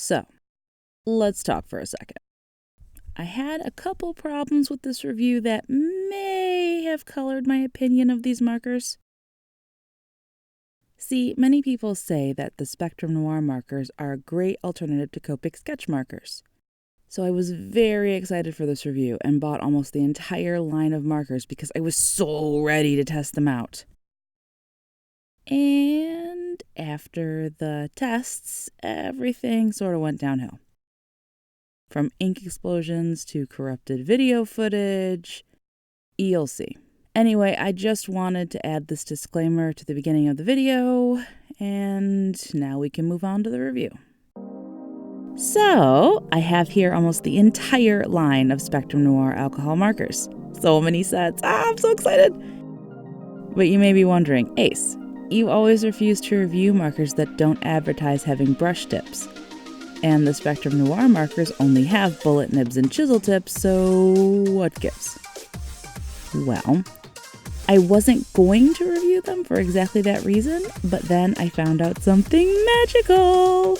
So, let's talk for a second. I had a couple problems with this review that may have colored my opinion of these markers. See, many people say that the Spectrum Noir markers are a great alternative to Copic sketch markers. So I was very excited for this review and bought almost the entire line of markers because I was so ready to test them out. And after the tests, everything sort of went downhill. From ink explosions to corrupted video footage, you'll see. Anyway, I just wanted to add this disclaimer to the beginning of the video, and now we can move on to the review. So, I have here almost the entire line of Spectrum Noir alcohol markers. So many sets. I'm so excited! But you may be wondering, Ace, you always refuse to review markers that don't advertise having brush tips. And the Spectrum Noir markers only have bullet nibs and chisel tips, so what gives? Well, I wasn't going to review them for exactly that reason, but then I found out something magical!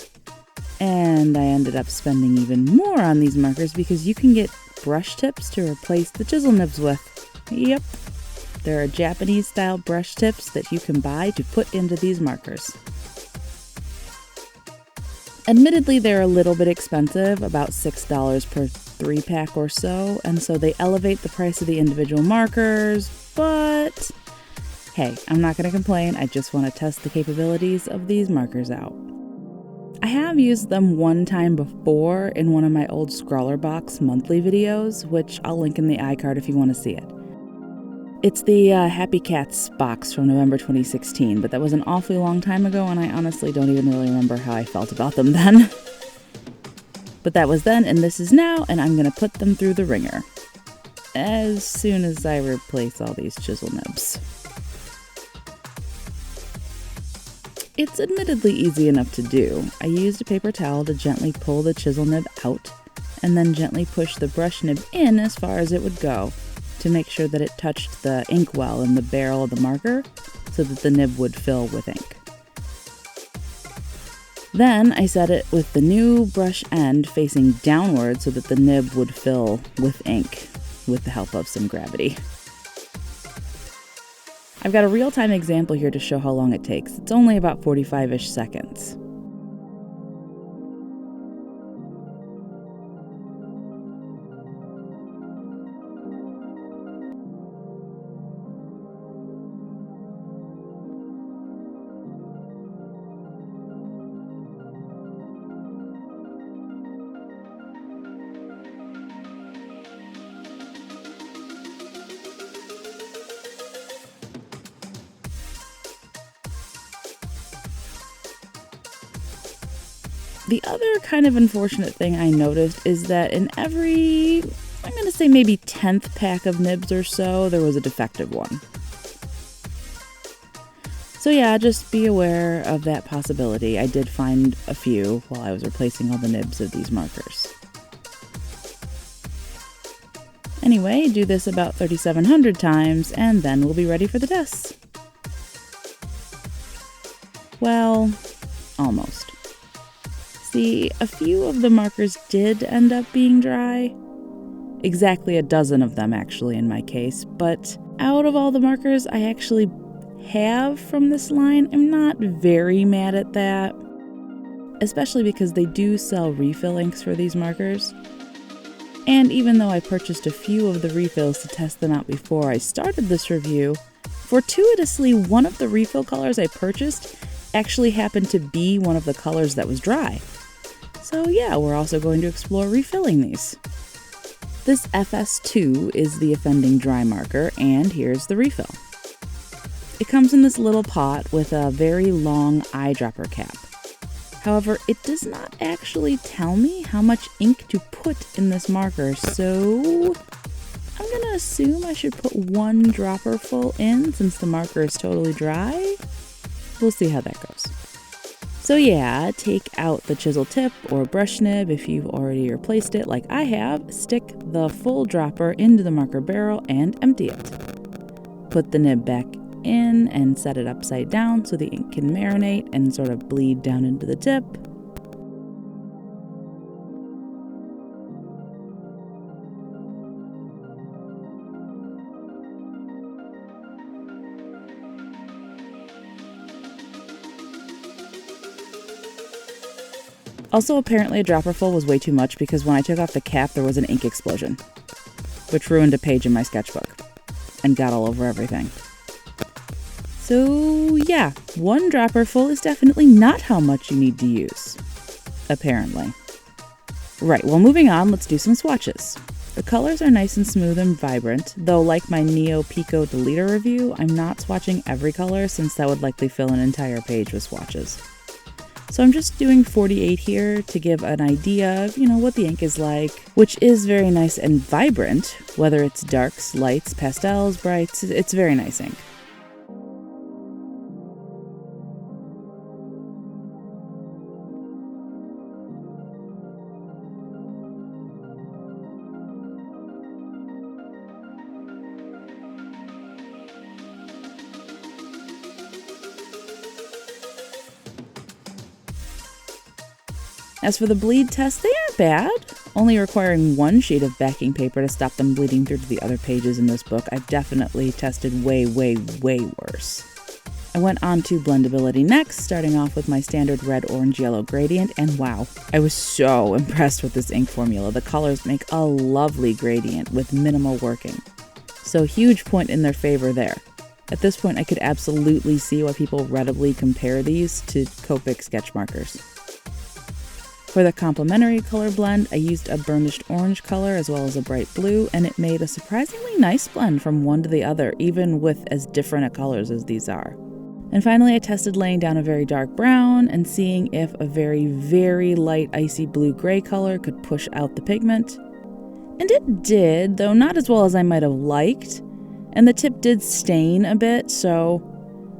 And I ended up spending even more on these markers because you can get brush tips to replace the chisel nibs with. Yep, there are Japanese-style brush tips that you can buy to put into these markers. Admittedly, they're a little bit expensive, about $6 per 3-pack or so, and so they elevate the price of the individual markers, but hey, I'm not going to complain. I just want to test the capabilities of these markers out. I have used them one time before in one of my old Scrawlerbox monthly videos, which I'll link in the iCard if you want to see it. It's the Happy Cats box from November 2016, but that was an awfully long time ago, and I honestly don't even really remember how I felt about them then. But that was then, and this is now, and I'm going to put them through the ringer as soon as I replace all these chisel nibs. It's admittedly easy enough to do. I used a paper towel to gently pull the chisel nib out, and then gently push the brush nib in as far as it would go, to make sure that it touched the inkwell in the barrel of the marker so that the nib would fill with ink. Then I set it with the new brush end facing downward so that the nib would fill with ink with the help of some gravity. I've got a real-time example here to show how long it takes. It's only about 45-ish seconds. The other kind of unfortunate thing I noticed is that in every, I'm going to say maybe 10th pack of nibs or so, there was a defective one. So yeah, just be aware of that possibility. I did find a few while I was replacing all the nibs of these markers. Anyway, do this about 3,700 times, and then we'll be ready for the tests. Well, almost. See, a few of the markers did end up being dry. Exactly a dozen of them, actually, in my case. But out of all the markers I actually have from this line, I'm not very mad at that. Especially because they do sell refill inks for these markers. And even though I purchased a few of the refills to test them out before I started this review, fortuitously one of the refill colors I purchased actually happened to be one of the colors that was dry. So yeah, we're also going to explore refilling these. This FS2 is the offending dry marker, and here's the refill. It comes in this little pot with a very long eyedropper cap. However, it does not actually tell me how much ink to put in this marker, so I'm gonna assume I should put one dropper full in since the marker is totally dry. We'll see how that goes. So yeah, take out the chisel tip or brush nib if you've already replaced it like I have, stick the full dropper into the marker barrel and empty it. Put the nib back in and set it upside down so the ink can marinate and sort of bleed down into the tip. Also, apparently a dropper full was way too much because when I took off the cap, there was an ink explosion, which ruined a page in my sketchbook and got all over everything. So yeah, one dropper full is definitely not how much you need to use, apparently. Right, well, moving on, let's do some swatches. The colors are nice and smooth and vibrant, though like my Neo Pico Deleter review, I'm not swatching every color since that would likely fill an entire page with swatches. So I'm just doing 48 here to give an idea of, what the ink is like, which is very nice and vibrant, whether it's darks, lights, pastels, brights, it's very nice ink. As for the bleed test, they aren't bad, only requiring one sheet of backing paper to stop them bleeding through to the other pages in this book. I've definitely tested way, way, way worse. I went on to blendability next, starting off with my standard red, orange, yellow gradient, and wow, I was so impressed with this ink formula. The colors make a lovely gradient with minimal working. So huge point in their favor there. At this point, I could absolutely see why people readily compare these to Copic sketch markers. For the complementary color blend, I used a burnished orange color as well as a bright blue, and it made a surprisingly nice blend from one to the other, even with as different a colors as these are. And finally, I tested laying down a very dark brown and seeing if a very, very light icy blue-gray color could push out the pigment. And it did, though not as well as I might have liked, and the tip did stain a bit, so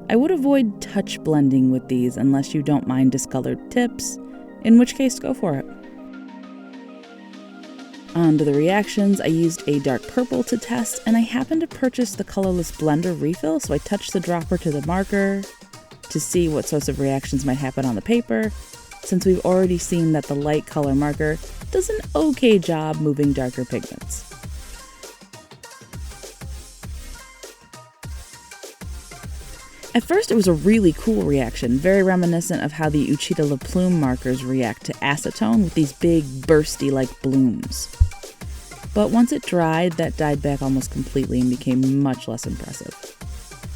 I would avoid touch blending with these unless you don't mind discolored tips, in which case go for it. On to the reactions, I used a dark purple to test, and I happened to purchase the colorless blender refill, so I touched the dropper to the marker to see what sorts of reactions might happen on the paper, since we've already seen that the light color marker does an okay job moving darker pigments. At first, it was a really cool reaction, very reminiscent of how the Uchida La Plume markers react to acetone with these big, bursty-like blooms. But once it dried, that died back almost completely and became much less impressive.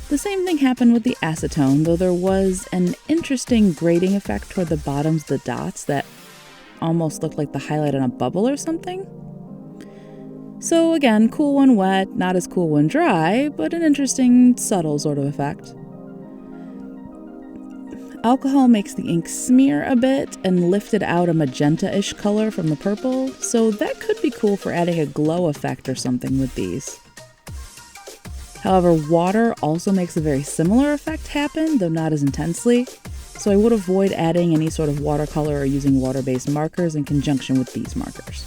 The same thing happened with the acetone, though there was an interesting grading effect toward the bottoms of the dots that almost looked like the highlight on a bubble or something. So again, cool when wet, not as cool when dry, but an interesting, subtle sort of effect. Alcohol makes the ink smear a bit and lifted out a magenta-ish color from the purple, so that could be cool for adding a glow effect or something with these. However, water also makes a very similar effect happen, though not as intensely, so I would avoid adding any sort of watercolor or using water-based markers in conjunction with these markers.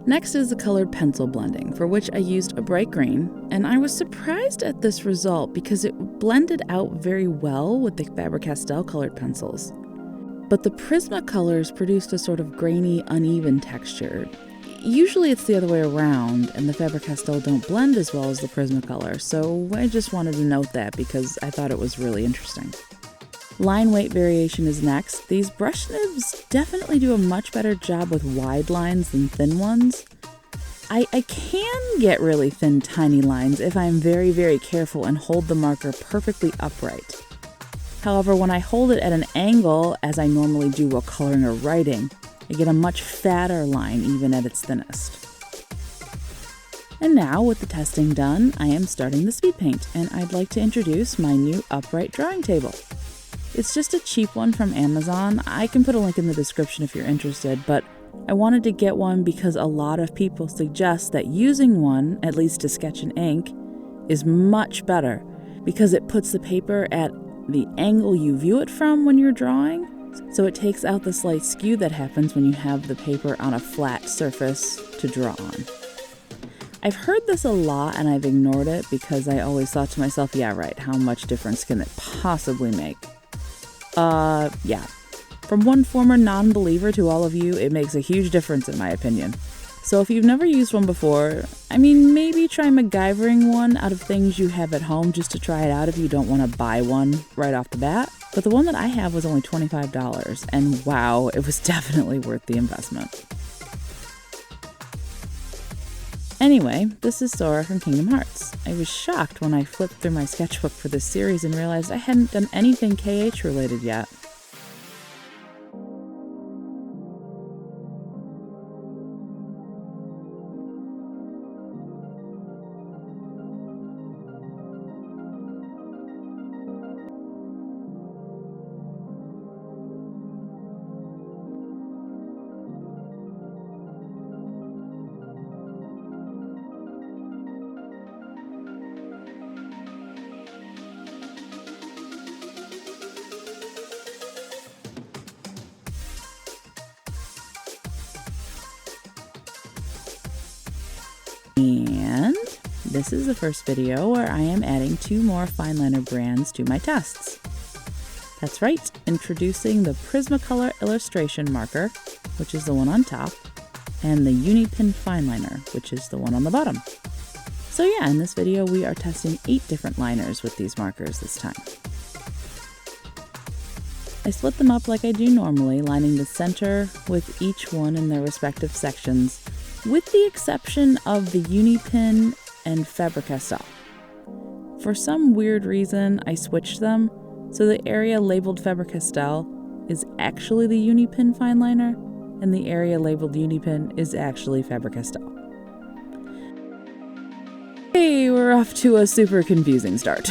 Next is the colored pencil blending, for which I used a bright green, and I was surprised at this result because it blended out very well with the Faber-Castell colored pencils. But the Prismacolors produced a sort of grainy, uneven texture. Usually it's the other way around, and the Faber-Castell don't blend as well as the Prismacolor, so I just wanted to note that because I thought it was really interesting. Line weight variation is next. These brush nibs definitely do a much better job with wide lines than thin ones. I can get really thin, tiny lines if I'm very, very careful and hold the marker perfectly upright. However, when I hold it at an angle, as I normally do while coloring or writing, I get a much fatter line even at its thinnest. And now, with the testing done, I am starting the speed paint, and I'd like to introduce my new upright drawing table. It's just a cheap one from Amazon. I can put a link in the description if you're interested, but I wanted to get one because a lot of people suggest that using one, at least to sketch in ink, is much better because it puts the paper at the angle you view it from when you're drawing, so it takes out the slight skew that happens when you have the paper on a flat surface to draw on. I've heard this a lot and I've ignored it because I always thought to myself, yeah, right, how much difference can it possibly make? Yeah. From one former non-believer to all of you, it makes a huge difference in my opinion. So if you've never used one before, maybe try MacGyvering one out of things you have at home just to try it out if you don't want to buy one right off the bat. But the one that I have was only $25, and wow, it was definitely worth the investment. Anyway, this is Sora from Kingdom Hearts. I was shocked when I flipped through my sketchbook for this series and realized I hadn't done anything KH related yet. And this is the first video where I am adding 2 more fineliner brands to my tests. That's right, introducing the Prismacolor Illustration Marker, which is the one on top, and the Unipin Fineliner, which is the one on the bottom. So yeah, in this video we are testing 8 different liners with these markers this time. I split them up like I do normally, lining the center with each one in their respective sections, with the exception of the Unipin and Faber-Castell. For some weird reason, I switched them, so the area labeled Faber-Castell is actually the Unipin fineliner, and the area labeled Unipin is actually Faber-Castell. Hey, we're off to a super confusing start.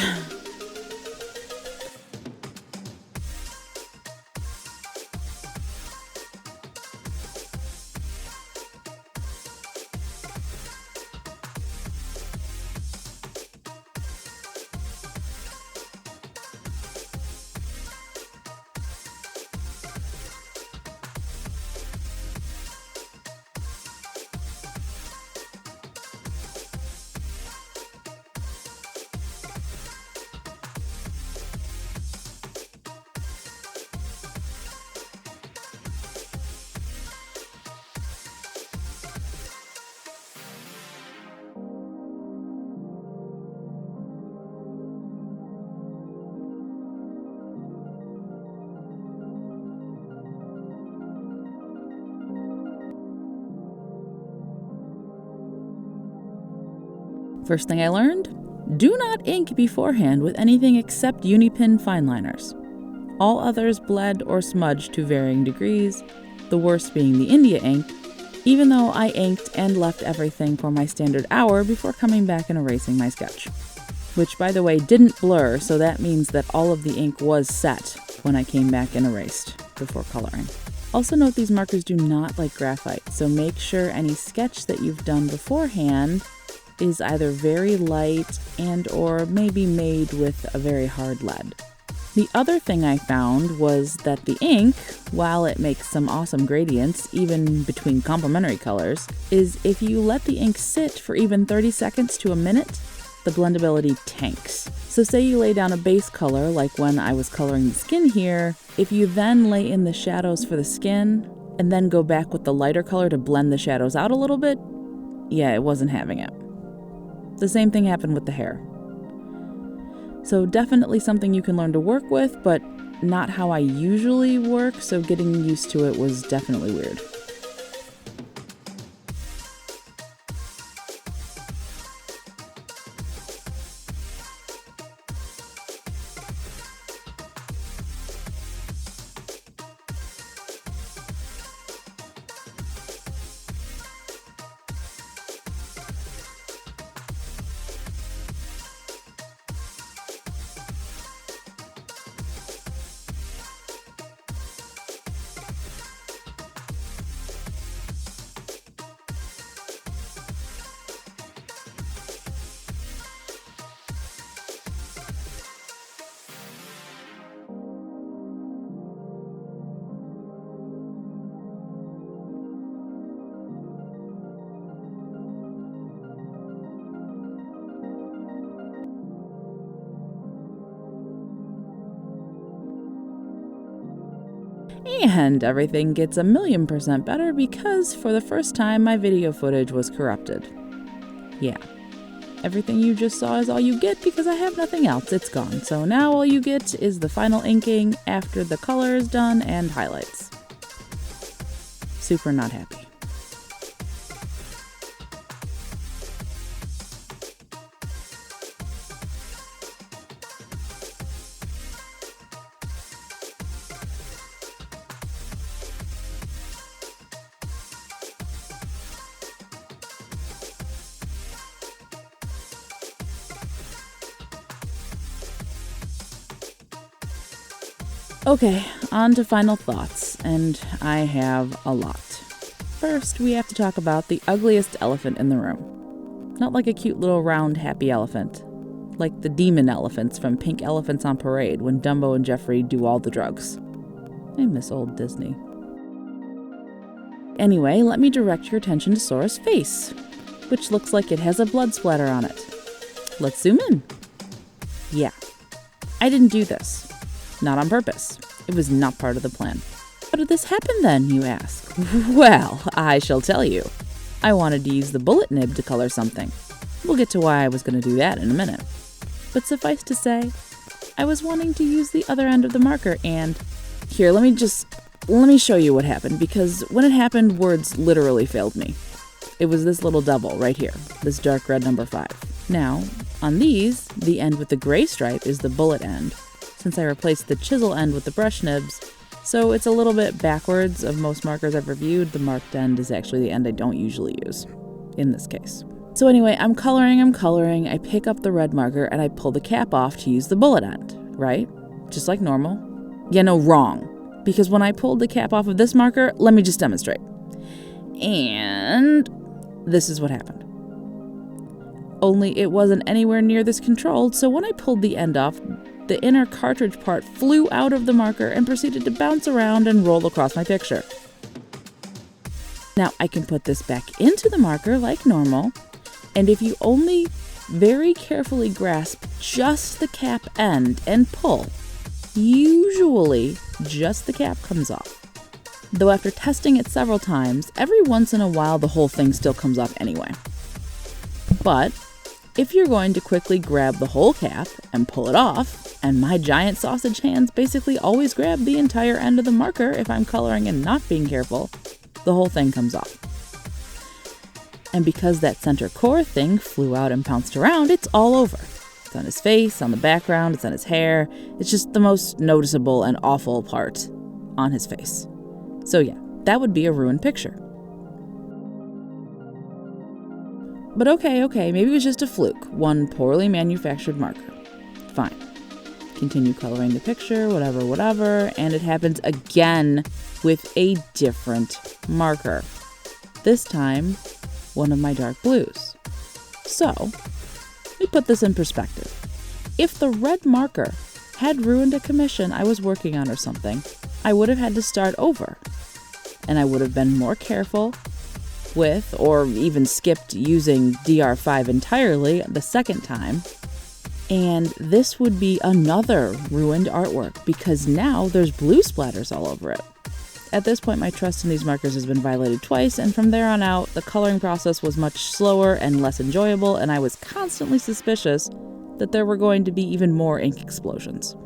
First thing I learned, do not ink beforehand with anything except Unipin fineliners. All others bled or smudged to varying degrees, the worst being the India ink, even though I inked and left everything for my standard hour before coming back and erasing my sketch. Which, by the way, didn't blur, so that means that all of the ink was set when I came back and erased before coloring. Also note these markers do not like graphite, so make sure any sketch that you've done beforehand is either very light and or maybe made with a very hard lead. The other thing I found was that the ink, while it makes some awesome gradients, even between complementary colors, is if you let the ink sit for even 30 seconds to a minute, the blendability tanks. So say you lay down a base color, like when I was coloring the skin here, if you then lay in the shadows for the skin, and then go back with the lighter color to blend the shadows out a little bit, yeah, it wasn't having it. The same thing happened with the hair. So definitely something you can learn to work with, but not how I usually work, so getting used to it was definitely weird. And everything gets 1,000,000% better because for the first time my video footage was corrupted. Yeah. Everything you just saw is all you get because I have nothing else. It's gone. So now all you get is the final inking after the color is done and highlights. Super not happy. Okay, on to final thoughts, and I have a lot. First, we have to talk about the ugliest elephant in the room. Not like a cute little round happy elephant. Like the demon elephants from Pink Elephants on Parade when Dumbo and Jeffrey do all the drugs. I miss old Disney. Anyway, let me direct your attention to Sora's face, which looks like it has a blood splatter on it. Let's zoom in. Yeah, I didn't do this. Not on purpose. It was not part of the plan. How did this happen then, you ask? Well, I shall tell you. I wanted to use the bullet nib to color something. We'll get to why I was going to do that in a minute. But suffice to say, I was wanting to use the other end of the marker and... Here, let me show you what happened, because when it happened, words literally failed me. It was this little double right here, this dark red number 5. Now, on these, the end with the gray stripe is the bullet end, since I replaced the chisel end with the brush nibs, so it's a little bit backwards of most markers I've reviewed. The marked end is actually the end I don't usually use, in this case. So anyway, I'm coloring, I pick up the red marker and I pull the cap off to use the bullet end, right? Just like normal. Yeah, no, wrong. Because when I pulled the cap off of this marker, let me just demonstrate. And this is what happened. Only it wasn't anywhere near this controlled, so when I pulled the end off, the inner cartridge part flew out of the marker and proceeded to bounce around and roll across my picture. Now I can put this back into the marker like normal, and if you only very carefully grasp just the cap end and pull, usually just the cap comes off. Though after testing it several times, every once in a while the whole thing still comes off anyway. But if you're going to quickly grab the whole cap and pull it off, and my giant sausage hands basically always grab the entire end of the marker if I'm coloring and not being careful, the whole thing comes off. And because that center core thing flew out and bounced around, it's all over. It's on his face, on the background, it's on his hair. It's just the most noticeable and awful part on his face. So yeah, that would be a ruined picture. But okay, maybe it was just a fluke, one poorly manufactured marker. Fine. Continue coloring the picture, whatever, and it happens again with a different marker. This time, one of my dark blues. So, let me put this in perspective. If the red marker had ruined a commission I was working on or something, I would have had to start over. And I would have been more careful with, or even skipped using DR5 entirely the second time. And this would be another ruined artwork because now there's blue splatters all over it. At this point, my trust in these markers has been violated twice, and from there on out, the coloring process was much slower and less enjoyable, and I was constantly suspicious that there were going to be even more ink explosions.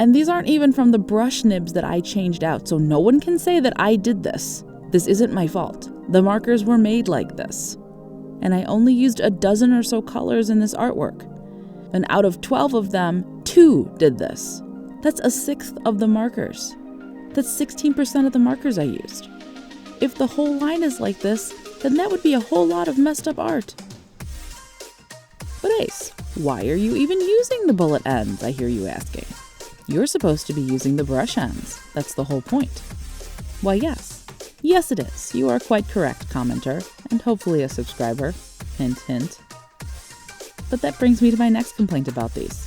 And these aren't even from the brush nibs that I changed out, so no one can say that I did this. This isn't my fault. The markers were made like this. And I only used a dozen or so colors in this artwork. And out of 12 of them, 2 did this. That's a sixth of the markers. That's 16% of the markers I used. If the whole line is like this, then that would be a whole lot of messed up art. But Ace, why are you even using the bullet ends, I hear you asking? You're supposed to be using the brush ends. That's the whole point. Why, yes. Yes, it is. You are quite correct, commenter, and hopefully a subscriber. Hint, hint. But that brings me to my next complaint about these.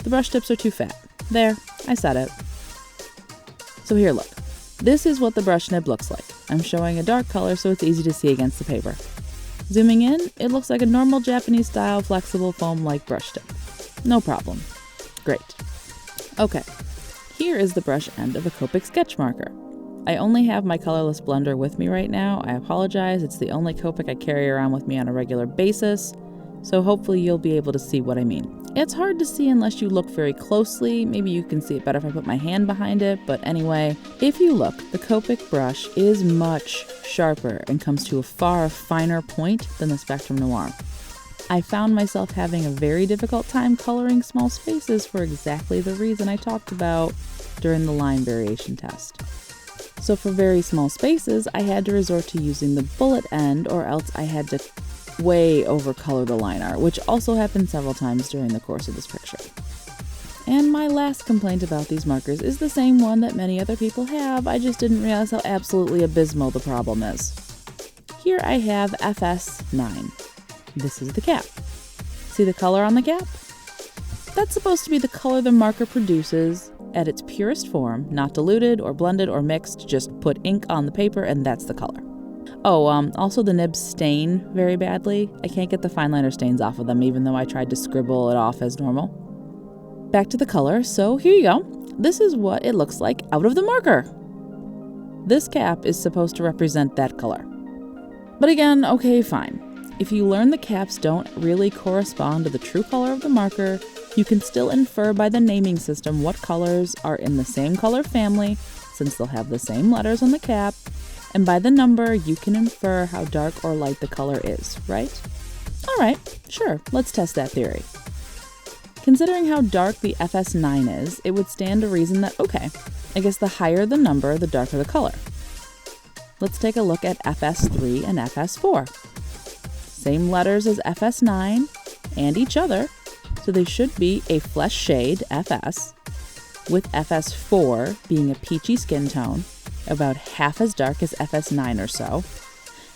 The brush tips are too fat. There, I said it. So here, look. This is what the brush nib looks like. I'm showing a dark color so it's easy to see against the paper. Zooming in, it looks like a normal Japanese-style flexible foam-like brush tip. No problem. Great. Okay. Here is the brush end of a Copic sketch marker. I only have my colorless blender with me right now. I apologize, it's the only Copic I carry around with me on a regular basis, so hopefully you'll be able to see what I mean. It's hard to see unless you look very closely. Maybe you can see it better if I put my hand behind it, but anyway, if you look, the Copic brush is much sharper and comes to a far finer point than the Spectrum Noir. I found myself having a very difficult time coloring small spaces for exactly the reason I talked about during the line variation test. So for very small spaces, I had to resort to using the bullet end, or else I had to way overcolor the line art, which also happened several times during the course of this picture. And my last complaint about these markers is the same one that many other people have. I just didn't realize how absolutely abysmal the problem is. Here I have FS9. This is the cap. See the color on the cap? That's supposed to be the color the marker produces at its purest form, not diluted or blended or mixed, just put ink on the paper and that's the color. Oh, also the nibs stain very badly. I can't get the fine liner stains off of them even though I tried to scribble it off as normal. Back to the color, so here you go. This is what it looks like out of the marker. This cap is supposed to represent that color. But again, okay, fine. If you learn the caps don't really correspond to the true color of the marker, you can still infer by the naming system what colors are in the same color family, since they'll have the same letters on the cap, and by the number, you can infer how dark or light the color is, right? Alright, sure, let's test that theory. Considering how dark the FS9 is, it would stand to reason that, okay, I guess the higher the number, the darker the color. Let's take a look at FS3 and FS4. Same letters as FS9 and each other, so they should be a flesh shade, FS, with FS4 being a peachy skin tone, about half as dark as FS9 or so,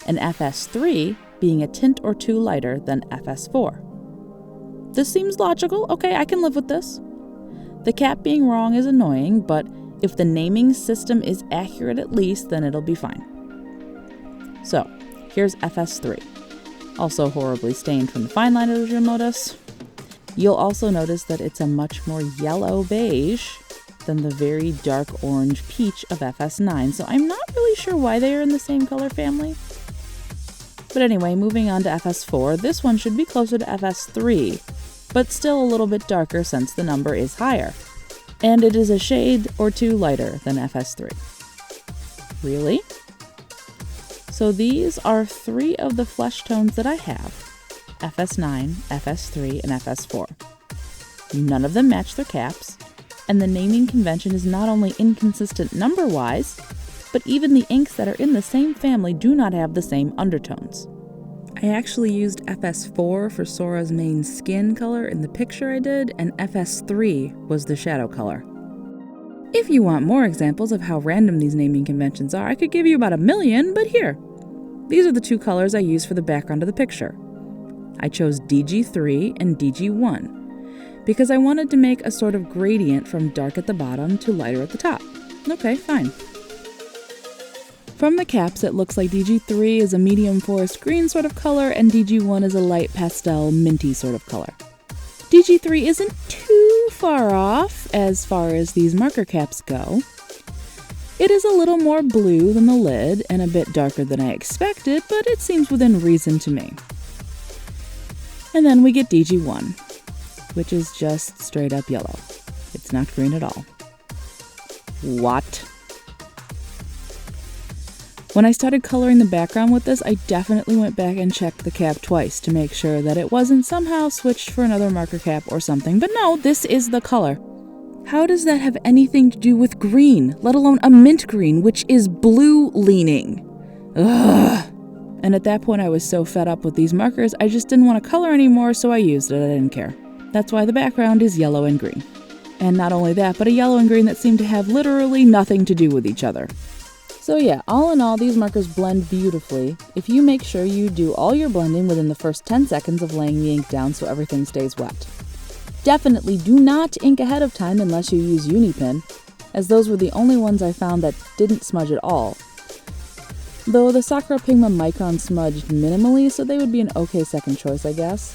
and FS3 being a tint or two lighter than FS4. This seems logical. Okay, I can live with this. The cap being wrong is annoying, but if the naming system is accurate at least, then it'll be fine. So, here's FS3. Also horribly stained from the fine liners, you'll notice. You'll also notice that it's a much more yellow beige than the very dark orange peach of FS9, so I'm not really sure why they are in the same color family. But anyway, moving on to FS4, this one should be closer to FS3, but still a little bit darker since the number is higher. And it is a shade or two lighter than FS3. Really? So these are three of the flesh tones that I have. FS9, FS3, and FS4. None of them match their caps, and the naming convention is not only inconsistent number-wise, but even the inks that are in the same family do not have the same undertones. I actually used FS4 for Sora's main skin color in the picture I did, and FS3 was the shadow color. If you want more examples of how random these naming conventions are, I could give you about 1,000,000, but here. These are the two colors I used for the background of the picture. I chose DG3 and DG1 because I wanted to make a sort of gradient from dark at the bottom to lighter at the top. Okay, fine. From the caps, it looks like DG3 is a medium forest green sort of color and DG1 is a light pastel minty sort of color. DG3 isn't too far off as these marker caps go. It is a little more blue than the lid and a bit darker than I expected, but it seems within reason to me. And then we get DG1, which is just straight up yellow. It's not green at all. What? When I started coloring the background with this, I definitely went back and checked the cap twice to make sure that it wasn't somehow switched for another marker cap or something. But no, this is the color. How does that have anything to do with green, let alone a mint green, which is blue leaning? Ugh. And at that point I was so fed up with these markers, I just didn't want to color anymore, so I used it. I didn't care. That's why the background is yellow and green. And not only that, but a yellow and green that seem to have literally nothing to do with each other. So yeah, all in all, these markers blend beautifully if you make sure you do all your blending within the first 10 seconds of laying the ink down so everything stays wet. Definitely do not ink ahead of time unless you use Unipin, as those were the only ones I found that didn't smudge at all. Though the Sakura Pigma Micron smudged minimally, so they would be an okay second choice, I guess.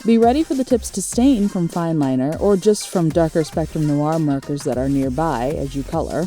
Be ready for the tips to stain from fine liner or just from darker spectrum noir markers that are nearby as you color.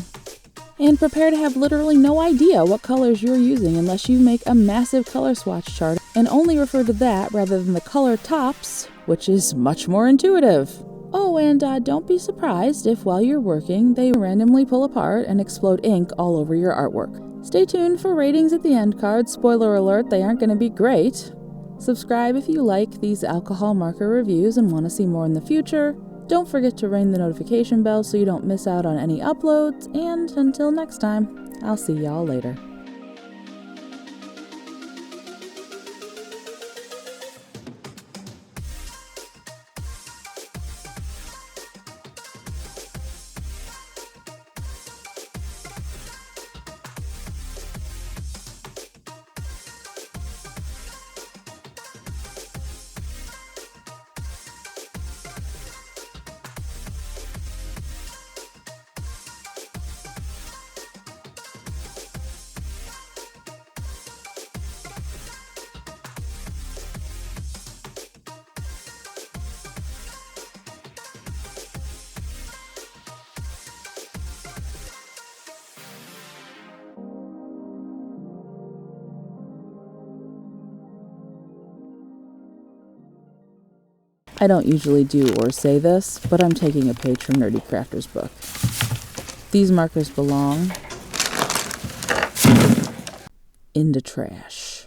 And prepare to have literally no idea what colors you're using unless you make a massive color swatch chart and only refer to that rather than the color tops, which is much more intuitive. Oh, and don't be surprised if while you're working, they randomly pull apart and explode ink all over your artwork. Stay tuned for ratings at the end card. Spoiler alert, they aren't going to be great. Subscribe if you like these alcohol marker reviews and want to see more in the future. Don't forget to ring the notification bell so you don't miss out on any uploads, and until next time, I'll see y'all later. I don't usually do or say this, but I'm taking a page from Nerdy Crafter's book. These markers belong in the trash.